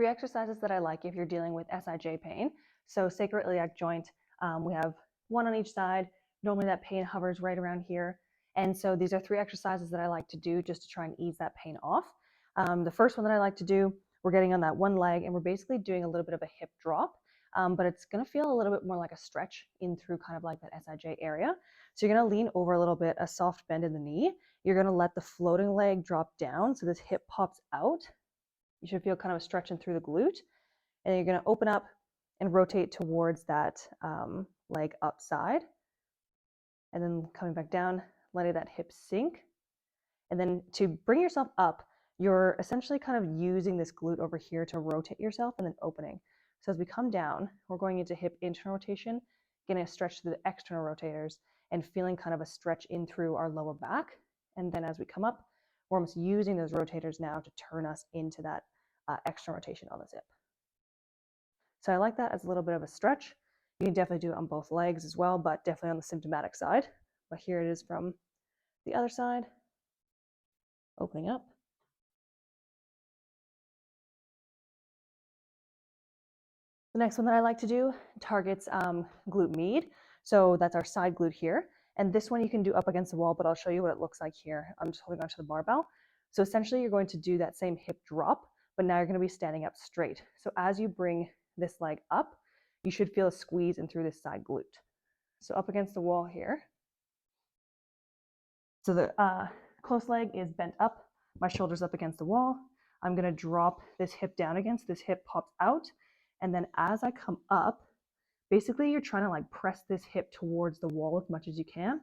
three exercises that I like if you're dealing with SIJ pain. So sacroiliac joint, we have one on each side. Normally that pain hovers right around here. And so these are three exercises that I like to do just to try and ease that pain off. The first one that I like to do, we're getting on that one leg and we're basically doing a little bit of a hip drop, but it's gonna feel a little bit more like a stretch in through kind of like that SIJ area. So you're gonna lean over a little bit, a soft bend in the knee. You're gonna let the floating leg drop down so this hip pops out. You should feel kind of a stretching through the glute. And you're gonna open up and rotate towards that leg upside. And then coming back down, letting that hip sink. And then to bring yourself up, you're essentially kind of using this glute over here to rotate yourself and then opening. So as we come down, we're going into hip internal rotation, getting a stretch through the external rotators and feeling kind of a stretch in through our lower back. And then as we come up, we're almost using those rotators now to turn us into that external rotation on the hip. So I like that as a little bit of a stretch. You can definitely do it on both legs as well, but definitely on the symptomatic side. But here it is from the other side, opening up. The next one that I like to do targets glute med. So that's our side glute here. And this one you can do up against the wall, but I'll show you what it looks like here. I'm just holding onto the barbell. So essentially you're going to do that same hip drop, but now you're going to be standing up straight. So as you bring this leg up, you should feel a squeeze in through this side glute. So up against the wall here. So the close leg is bent up, my shoulder's up against the wall. I'm going to drop this hip down against, this hip pops out. And then as I come up, basically you're trying to like press this hip towards the wall as much as you can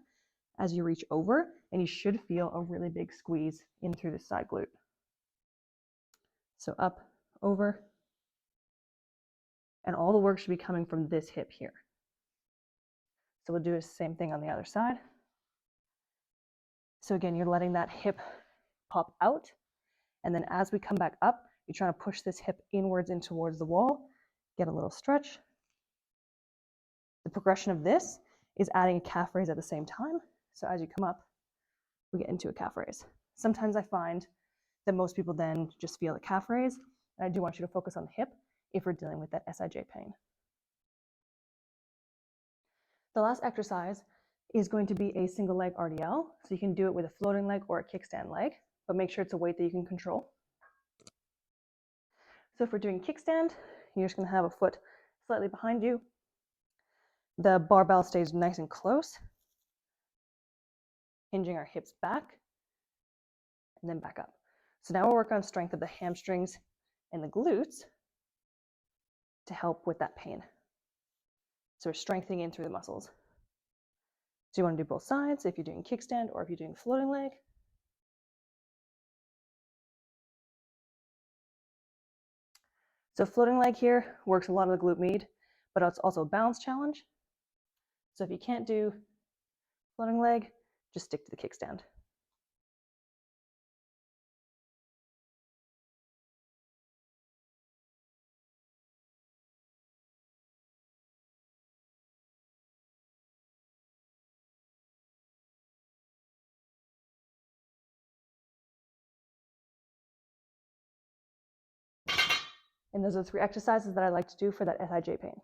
as you reach over, and you should feel a really big squeeze in through the side glute. So up, over, and all the work should be coming from this hip here. So we'll do the same thing on the other side. So again, you're letting that hip pop out, and then as we come back up, you're trying to push this hip inwards in towards the wall, get a little stretch. The progression of this is adding a calf raise at the same time. So as you come up, we get into a calf raise. Sometimes I find that most people then just feel the calf raise, and I do want you to focus on the hip if you're dealing with that SIJ pain. The last exercise is going to be a single leg RDL. So you can do it with a floating leg or a kickstand leg, but make sure it's a weight that you can control. So if we're doing kickstand, you're just gonna have a foot slightly behind you. The barbell stays nice and close, hinging our hips back and then back up. So now we'll work on strength of the hamstrings and the glutes to help with that pain. So we're strengthening in through the muscles. So you want to do both sides if you're doing kickstand or if you're doing floating leg. So floating leg here works a lot of the glute med, but it's also a balance challenge. So if you can't do floating leg, just stick to the kickstand. And those are the three exercises that I like to do for that SIJ pain.